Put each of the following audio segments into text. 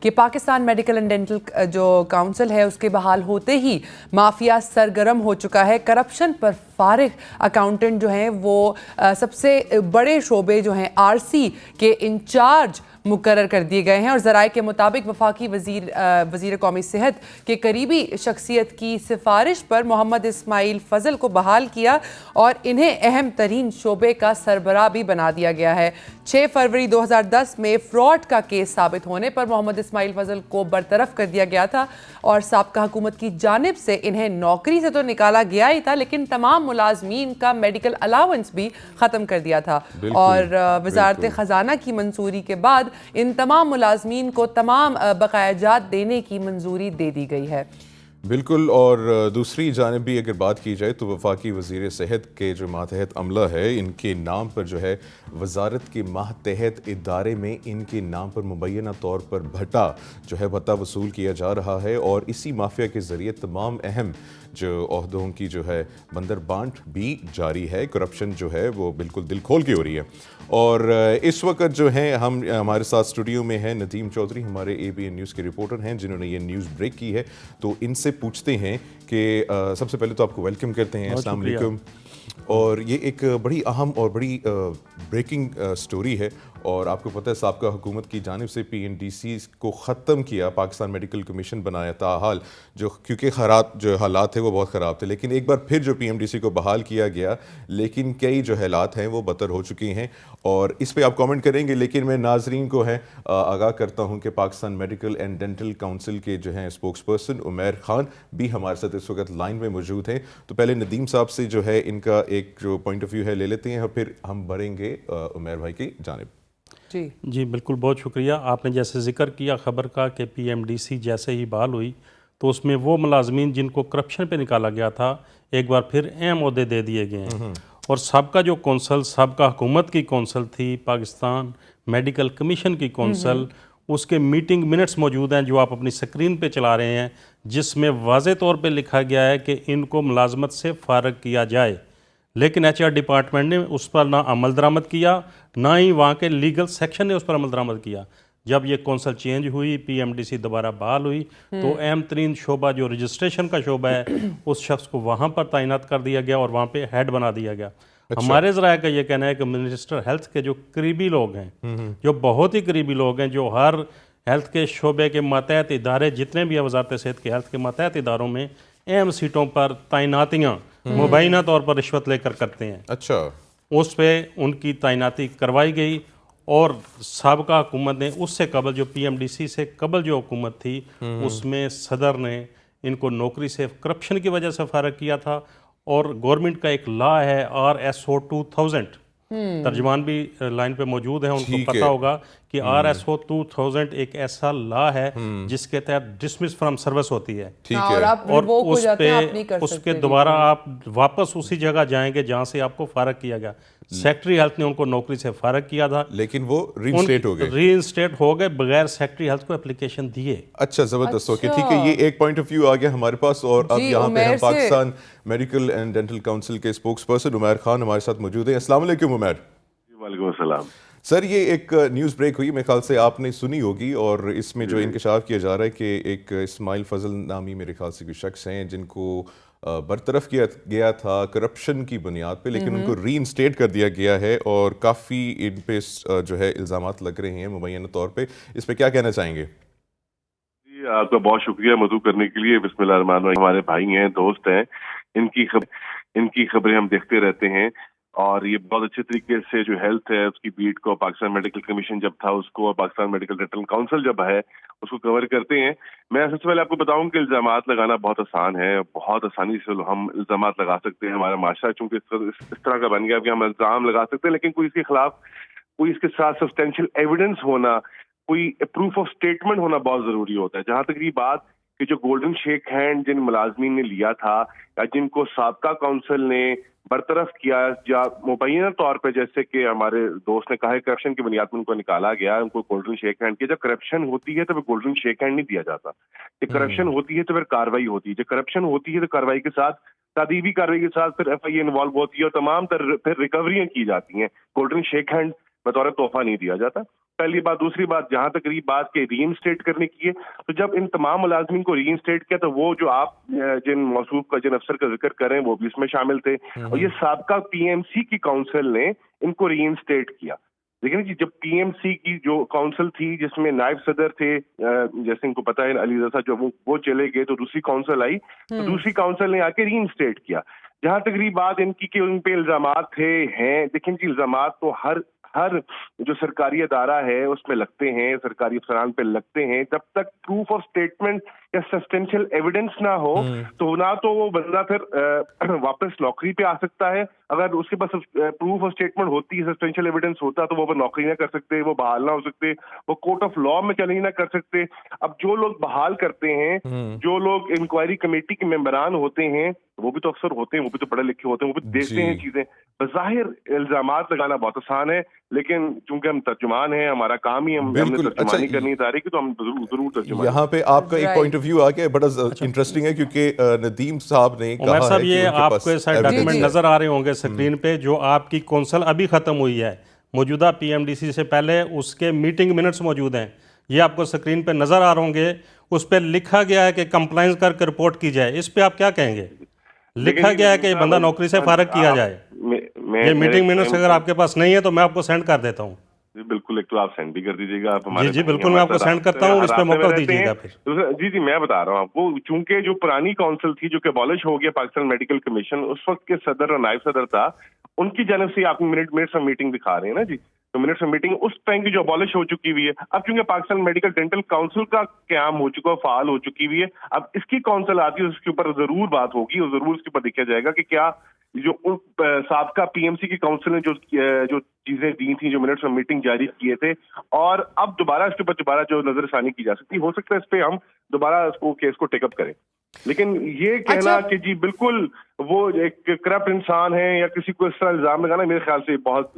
کہ Pakistan medical and dental جو council ہے اس کے بحال ہوتے ہی مافیا سرگرم ہو چکا ہے۔ کرپشن پر فارغ اکاؤنٹنٹ جو ہیں وہ سب سے بڑے شعبے جو ہیں RC کے انچارج مقرر کر دیے گئے ہیں، اور ذرائع کے مطابق وفاقی وزیر قومی صحت کے قریبی شخصیت کی سفارش پر محمد اسماعیل فضل کو بحال کیا اور انہیں اہم ترین شعبے کا سربراہ بھی بنا دیا گیا ہے۔ 6 فروری 2010 میں فراڈ کا کیس ثابت ہونے پر محمد اسماعیل فضل کو برطرف کر دیا گیا تھا، اور سابقہ حکومت کی جانب سے انہیں نوکری سے تو نکالا گیا ہی تھا، لیکن تمام ملازمین کا میڈیکل الاؤنس بھی ختم کر دیا تھا، اور وزارت خزانہ کی منظوری کے بعد ان تمام ملازمین کو تمام بقایا جات دینے کی منظوری دے دی گئی ہے۔ بالکل، اور دوسری جانب بھی اگر بات کی جائے تو وفاقی وزیر صحت کے جو ماتحت عملہ ہے، ان کے نام پر جو ہے وزارت کے ماتحت ادارے میں ان کے نام پر مبینہ طور پر بھٹا جو ہے بھتہ وصول کیا جا رہا ہے، اور اسی مافیا کے ذریعے تمام اہم جو عہدوں کی جو ہے بندر بانٹ بھی جاری ہے۔ کرپشن جو ہے وہ بالکل دل کھول کے ہو رہی ہے، اور اس وقت جو ہیں ہمارے ساتھ اسٹوڈیو میں ہیں ندیم چودھری، ہمارے ABN نیوز کے رپورٹر ہیں جنہوں نے یہ نیوز بریک کی ہے، تو ان سے پوچھتے ہیں کہ سب سے پہلے تو آپ کو ویلکم کرتے ہیں، السلام علیکم۔ اور یہ ایک بڑی اہم اور بڑی بریکنگ سٹوری ہے، اور آپ کو پتہ ہے سابقہ حکومت کی جانب سے PNDC کو ختم کیا، پاکستان میڈیکل کمیشن بنایا تھا، حال جو کیونکہ جو حالات تھے وہ بہت خراب تھے، لیکن ایک بار پھر جو PMDC کو بحال کیا گیا، لیکن کئی جو حالات ہیں وہ بدتر ہو چکی ہیں، اور اس پہ آپ کامنٹ کریں گے، لیکن میں ناظرین کو آگاہ کرتا ہوں کہ Pakistan medical and dental council کے جو ہیں اسپوکس پرسن عمیر خان بھی ہمارے ساتھ اس وقت لائن میں موجود ہیں۔ تو پہلے ندیم صاحب سے جو ہے ان کا ایک جو پوائنٹ آف ویو ہے لے لیتے ہیں، اور پھر ہم بڑھیں گے عمیر بھائی کی جانب۔ جی بالکل، بہت شکریہ۔ آپ نے جیسے ذکر کیا خبر کا کہ PMDC جیسے ہی بحال ہوئی تو اس میں وہ ملازمین جن کو کرپشن پہ نکالا گیا تھا ایک بار پھر اہم عہدے دے دیے گئے ہیں، اور سابقہ جو کونسل سابقہ حکومت کی کونسل تھی، پاکستان میڈیکل کمیشن کی کونسل، اس کے میٹنگ منٹس موجود ہیں جو آپ اپنی سکرین پہ چلا رہے ہیں، جس میں واضح طور پہ لکھا گیا ہے کہ ان کو ملازمت سے فارغ کیا جائے، لیکن HR ڈپارٹمنٹ نے اس پر نہ عمل درآمد کیا، نہ ہی وہاں کے لیگل سیکشن نے اس پر عمل درآمد کیا۔ جب یہ کونسل چینج ہوئی، PMDC دوبارہ بحال ہوئی، تو اہم ترین شعبہ جو رجسٹریشن کا شعبہ ہے اس شخص کو وہاں پر تعینات کر دیا گیا اور وہاں پہ ہیڈ بنا دیا گیا۔ ہمارے ذرائع کا یہ کہنا ہے کہ منسٹر ہیلتھ کے جو قریبی لوگ ہیں، جو بہت ہی قریبی لوگ ہیں، جو ہر ہیلتھ کے شعبے کے ماتحت ادارے جتنے بھی ہیں وزارت صحت کے ہیلتھ کے ماتحت اداروں میں اہم سیٹوں پر تعیناتیاں مبینہ طور پر رشوت لے کر کرتے ہیں، اچھا، اس پہ ان کی تعیناتی کروائی گئی، اور سابقہ حکومت نے اس سے قبل جو PMDC سے قبل جو حکومت تھی اس میں صدر نے ان کو نوکری سے کرپشن کی وجہ سے فارغ کیا تھا، اور گورنمنٹ کا ایک لا ہے RSO 2000، ترجمان بھی لائن پہ موجود ہیں، ان کو پتہ ہوگا کہ RSO 2000 ایک ایسا لا ہے جس کے تحت ڈسمس فرام سروس ہوتی ہے، اور اس کے دوبارہ آپ واپس اسی جگہ جائیں گے جہاں سے آپ کو فارغ کیا گیا۔ سیکٹری ہیلتھ نے ان کو نوکری سے فارغ کیا تھا، لیکن وہ ری انسٹیٹ ہو گئے بغیر سیکٹری ہیلتھ کو اپلیکیشن دیے۔ اچھا، زبردست، اوکے، ٹھیک ہے، یہ ایک پوائنٹ آف ویو آ گیا ہمارے پاس، اور اب یہاں پہ ہم Pakistan medical and dental council کے اسپوکس پرسن عمیر خان ہمارے ساتھ موجود ہیں۔ السلام علیکم عمیر۔ وعلیکم السلام سر، یہ ایک نیوز بریک ہوئی، میرے خیال سے آپ نے سنی ہوگی، اور اس میں جو انکشاف کیا جا رہا ہے کہ ایک اسماعیل فضل نامی میرے خیال سے کوئی شخص ہیں جن کو برطرف کیا گیا تھا کرپشن کی بنیاد پہ، لیکن ان کو ری انسٹیٹ کر دیا گیا ہے، اور کافی ان پہ جو ہے الزامات لگ رہے ہیں مبینہ طور پہ، اس پہ کیا کہنا چاہیں گے؟ جی، آپ کا بہت شکریہ مدعو کرنے کے لیے۔ بسم اللہ الرحمن الرحیم۔ ہمارے بھائی ہیں، دوست ہیں، ان کی خبریں ہم دیکھتے رہتے ہیں، اور یہ بہت اچھے طریقے سے جو ہیلتھ ہے اس کی بیٹ کو، پاکستان میڈیکل کمیشن جب تھا اس کو، اور پاکستان میڈیکل ڈینٹل کونسل جب ہے اس کو کور کرتے ہیں۔ میں سب سے پہلے آپ کو بتاؤں کہ الزامات لگانا بہت آسان ہے، بہت آسانی سے ہم الزامات لگا سکتے ہیں۔ ہمارا معاشرہ چونکہ اس طرح کا بن گیا کہ ہم الزام لگا سکتے ہیں، لیکن کوئی اس کے خلاف، کوئی اس کے ساتھ سبسٹینشیل ایویڈنس ہونا، کوئی پروف آف اسٹیٹمنٹ ہونا بہت ضروری ہوتا ہے۔ جہاں تک یہ بات کہ جو گولڈن شیک ہینڈ جن ملازمین نے لیا تھا، یا جن کو سابقہ کونسل نے برطرف کیا، یا مبینہ طور پہ جیسے کہ ہمارے دوست نے کہا ہے کرپشن کی بنیاد میں ان کو نکالا گیا، ان کو گولڈن شیک ہینڈ کیا۔ جب کرپشن ہوتی ہے تو پھر گولڈن شیک ہینڈ نہیں دیا جاتا، جب کرپشن ہوتی ہے تو پھر کاروائی ہوتی ہے، جب کرپشن ہوتی ہے تو کاروائی کے ساتھ، تادیبی کاروائی کے ساتھ پھر FIA انوالو ہوتی ہے، اور تمام پھر ریکوریاں کی جاتی ہیں۔ گولڈن شیک ہینڈ بطور تحفہ نہیں دیا جاتا۔ پہلی بات. دوسری بات, جہاں تک رہی بات کہ ری انسٹیٹ کرنے کی ہے, تو جب ان تمام ملازمین کو ری انسٹیٹ کیا تو وہ جو آپ جن موصوف کا جن افسر کا ذکر کریں وہ بھی اس میں شامل تھے, اور یہ سابقہ پی ایم سی کی کونسل نے ان کو ری انسٹیٹ کیا. لیکن جی جب پی ایم سی کی جو کونسل تھی جس میں نائب صدر تھے, جیسے ان کو پتا ہے علی رضا, جو وہ چلے گئے تو دوسری کونسل آئی, تو دوسری کونسل نے آ کے ری انسٹیٹ کیا. جہاں تک رہی بات ان کی کہ ان پہ الزامات ہیں, دیکھیں جی الزامات تو ہر جو سرکاری ادارہ ہے اس میں لگتے ہیں, سرکاری افسران پہ لگتے ہیں. جب تک پروف آف اسٹیٹمنٹ یا سبسٹینشیل ایویڈنس نہ ہو تو وہ بندہ پھر واپس نوکری پہ آ سکتا ہے. اگر اس کے پاس پروف آف اسٹیٹمنٹ ہوتی ہے, سبسٹینشیل ایویڈنس ہوتا, تو وہ نوکری نہ کر سکتے, وہ بحال نہ ہو سکتے, وہ کورٹ آف لا میں چیلنج نہ کر سکتے. اب جو لوگ بحال کرتے ہیں, جو لوگ انکوائری کمیٹی کے ممبران ہوتے ہیں, وہ بھی تو افسر ہوتے ہیں, وہ بھی تو پڑھے لکھے ہوتے ہیں, وہ بھی دیکھتے ہیں چیزیں. بظاہر الزامات لگانا بہت آسان ہے, لیکن چونکہ ہم ترجمان ہیں, ہمارا کام ہی ہم نے ترجمانی کرنی تاریخ کی, تو ہم ضرور ترجمانی. یہاں پہ آپ کا ایک پوائنٹ آف ویو آ گیا, بڑا انٹرسٹنگ ہے, کیونکہ ندیم صاحب نے عمر کہا صاحب ہے کہ یہ ان کے آپ پاس کو سارے ڈاکیومنٹ نظر آ رہے ہوں گے اسکرین پہ, جو آپ کی کونسل ابھی ختم ہوئی ہے موجودہ پی ایم ڈی سی سے پہلے, اس کے میٹنگ منٹس موجود ہیں, یہ آپ کو اسکرین پہ نظر آ رہے ہوں گے. اس پہ لکھا گیا ہے کہ کمپلائنس کر کے رپورٹ کی جائے. اس پہ آپ کیا کہیں گے؟ لکھا گیا ہے کہ بندہ نوکری سے فارغ کیا جائے. یہ میٹنگ منٹس اگر آپ کے پاس نہیں ہے تو میں آپ کو سینڈ کر دیتا ہوں. جی بالکل, ایک تو آپ سینڈ بھی کر دیجیے گا, آپ ہمارے جی بالکل, میں آپ کو سینڈ کرتا ہوں, اس پہ موقع دیجیے گا پھر. جی میں بتا رہا ہوں آپ کو, چونکہ جو پرانی کونسل تھی جو کہ abolish ہو گیا پاکستان میڈیکل کمیشن, اس وقت کے صدر اور نائب صدر تھا, ان کی جانب سے آپ منٹس آف میٹنگ دکھا رہے ہیں نا جی, تو منٹس آف میٹنگ اس ٹائم کی جو abolish ہو چکی ہوئی ہے. اب چونکہ پاکستان میڈیکل ڈینٹل کاؤنسل کا قیام ہو چکا ہے, فعال ہو چکی ہوئی ہے, اب اس کی کونسل آتی ہے, اس کے اوپر ضرور بات ہوگی, اور ضرور اس کے اوپر دیکھا جائے گا کہ کیا جو سابقہ پی ایم سی کی کونسل نے جو چیزیں دی تھیں, جو منٹس آف میٹنگ جاری کیے تھے, اور اب دوبارہ اس کے اوپر دوبارہ جو نظر ثانی کی جا سکتی, ہو سکتا ہے اس پہ ہم دوبارہ اس کو کیس کو ٹیک اپ کریں. لیکن یہ کہنا کہ جی بالکل وہ ایک کرپٹ انسان ہے یا کسی کو اس طرح الزام لگانا, میرے خیال سے بہت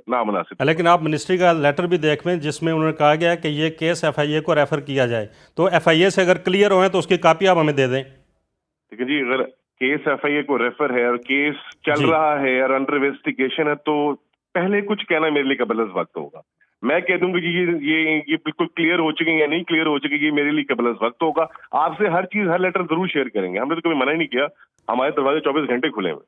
نامناسب ہے. لیکن آپ منسٹری کا لیٹر بھی دیکھ لیں, جس میں انہوں نے کہا گیا کہ یہ کیس ایف آئی اے کو ریفر کیا جائے, تو ایف آئی اے سے اگر کلیئر ہوئے تو اس کی کاپی آپ ہمیں دے دیں. لیکن جی اگر کیس ایف آئی اے کو ریفر ہے اور کیس چل رہا ہے اور انڈر انویسٹیگیشن ہے, تو پہلے کچھ کہنا میرے لیے قبل از وقت ہوگا. میں کہہ دوں گی یہ بالکل کلیئر ہو چکے یا نہیں کلیئر ہو چکے, یہ میرے لیے قبل از وقت ہوگا. آپ سے ہر چیز, ہر لیٹر ضرور شیئر کریں گے, ہم نے تو کبھی منع ہی نہیں کیا, ہمارے دروازے 24 گھنٹے کھلے ہیں.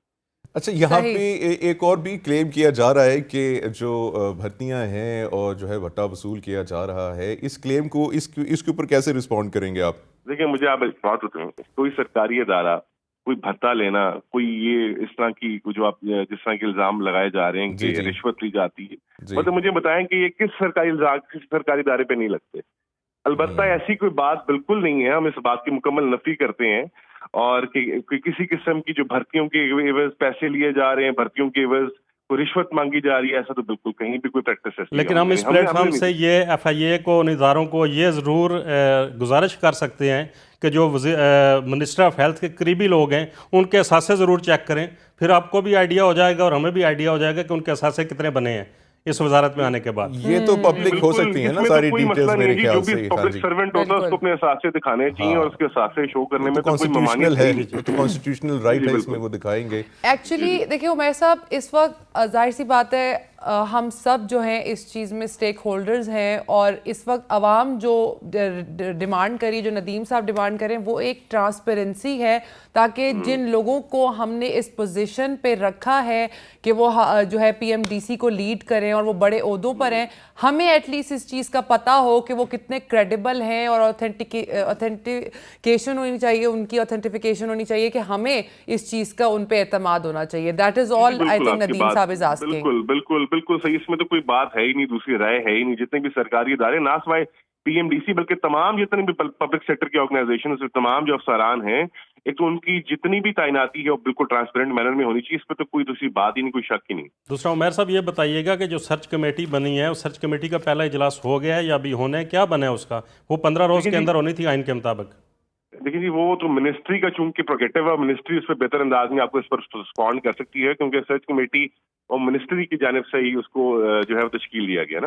اچھا, یہاں پہ ایک اور بھی کلیم کیا جا رہا ہے کہ جو بھرتیاں ہیں اور جو ہے بھٹا وصول کیا جا رہا ہے, اس کلیم کو اس کے اوپر کیسے رسپونڈ کریں گے آپ؟ دیکھیں مجھے آپ ایک بات بتائیں, کوئی سرکاری ادارہ کوئی بھتا لینا, کوئی یہ اس طرح کی جو آپ جس طرح کے الزام لگائے جا رہے ہیں کہ رشوت لی جاتی ہے, مطلب مجھے بتائیں کہ یہ کس سرکاری ادارے پہ نہیں لگتے. البتہ ایسی کوئی بات بالکل نہیں ہے, ہم اس بات کی مکمل نفی کرتے ہیں, اور کہ کسی قسم کی جو بھرتیوں کے عوض پیسے لیے جا رہے ہیں, بھرتیوں کے عوض کوئی رشوت مانگی جا رہی ہے, ایسا تو بالکل کہیں بھی کوئی پریکٹس ہے. لیکن ہم اس پلیٹ فارم سے یہ ایف آئی اے کو, ان اداروں کو یہ ضرور گزارش کر سکتے ہیں کہ جو منسٹر آف ہیلتھ کے قریبی لوگ ہیں ان کے اثاثے ضرور چیک کریں, پھر آپ کو بھی آئیڈیا ہو جائے گا اور ہمیں بھی آئیڈیا ہو جائے گا کہ ان کے اثاثے کتنے بنے ہیں اس وزارت میں آنے کے بعد. یہ تو پبلک ہو سکتی ہے نا ساری ڈیٹیلز میرے خیال سے. جو بھی پبلک سرونٹ ہوتا ہے اس کو اپنے اثاثے دکھانے چاہیے, اور اس کے اثاثے شو کرنے میں تو کوئی ممانعت ہے, تو کانسٹیٹیوشنل رائٹ ہے, اس میں وہ دکھائیں گے. ایکچولی دیکھیں عمیر صاحب, اس وقت ظاہر سی بات ہے ہم سب جو ہیں اس چیز میں سٹیک ہولڈرز ہیں, اور اس وقت عوام جو ڈیمانڈ کری, جو ندیم صاحب ڈیمانڈ کریں, وہ ایک ٹرانسپیرنسی ہے, تاکہ جن لوگوں کو ہم نے اس پوزیشن پہ رکھا ہے کہ وہ جو ہے پی ایم ڈی سی کو لیڈ کریں اور وہ بڑے عہدوں پر ہیں, ہمیں ایٹ لیسٹ اس چیز کا پتہ ہو کہ وہ کتنے کریڈیبل ہیں, اور اوتھینٹیکیشن ہونی چاہیے, ان کی اوتھینٹیفیکیشن ہونی چاہیے کہ ہمیں اس چیز کا ان پہ اعتماد ہونا چاہیے. That is all I think Nadeem صاحب از آسکنگ. بالکل بالکل بالکل صحیح, اس میں تو کوئی بات ہے ہی نہیں, دوسری رائے ہے ہی نہیں. جتنے بھی سرکاری ادارے, نہ سوائے پی ایم ڈی سی بلکہ تمام جتنے بھی پبلک سیکٹر کی آرگنائزیشن, تمام جو افسران ہیں, ایک تو ان کی جتنی بھی تعیناتی ہے وہ بالکل ٹرانسپیرنٹ مینر میں ہونی چاہیے, اس پہ تو کوئی دوسری بات ہی نہیں, کوئی شک ہی نہیں. دوسرا عمیر صاحب یہ بتائیے گا کہ جو سرچ کمیٹی بنی ہے, اس سرچ کمیٹی کا پہلا اجلاس ہو گیا ہے یا ابھی ہونا ہے, کیا بنا ہے اس کا؟ وہ 15 روز کے اندر ہونی تھی آئین کے مطابق. دیکھیں جی, وہ تو منسٹری کا چونکہ پروگیٹو ہے, منسٹری اس پہ بہتر انداز میں آپ کو اس پر رسپونڈ کر سکتی ہے, کیونکہ سرچ کمیٹی اور منسٹری کی جانب سے ہی اس کو جو ہے وہ تشکیل دیا گیا نا.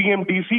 PMDC